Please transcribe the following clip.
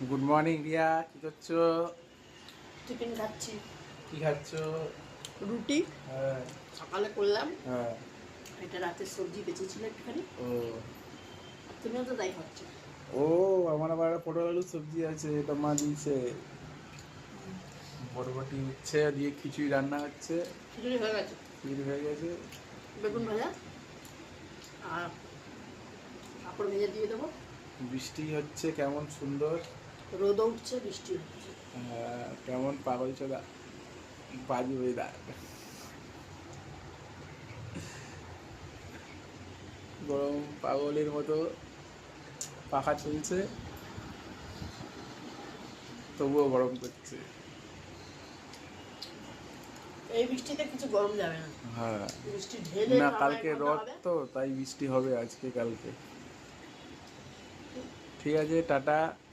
Good morning Riya, কি করছো? Tiffin খাচ্ছি। কি খাচ্ছো? রুটি হ্যাঁ। সকালে করলাম, হ্যাঁ। এটা রাতের সবজি বেঁচেছিল একটুখানি। ও আর তুমিও তো তাই খাচ্ছ। ও আমার আবার পটল আলুর সবজি আছে, এটা মা দিয়েছে। বরবটি উচ্ছে দিয়ে খিচুড়ি রান্না হচ্ছে। খিচুড়ি হয়ে গেছে, খিচুড়ি হয়ে গেছে। বেগুন ভাজা আর পাঁপড় ভেজে দিয়ে দেবো। বৃষ্টি হচ্ছে কেমন সুন্দর। রোদও উঠছে, বৃষ্টি হচ্ছে। কেমন পাগল চোদা বাজে ওয়েদার। গরম পাগলের মতো পাখা চলছে, তবুও গরম করছে। এই বৃষ্টিতে কিছু গরম যাবে না। হ্যাঁ। বৃষ্টি ঢেলে না, নামায় কালকে ঠান্ডা রথ হবে। তো তাই বৃষ্টি হবে আজকে কালকে। ঠিক আছে, টাটা।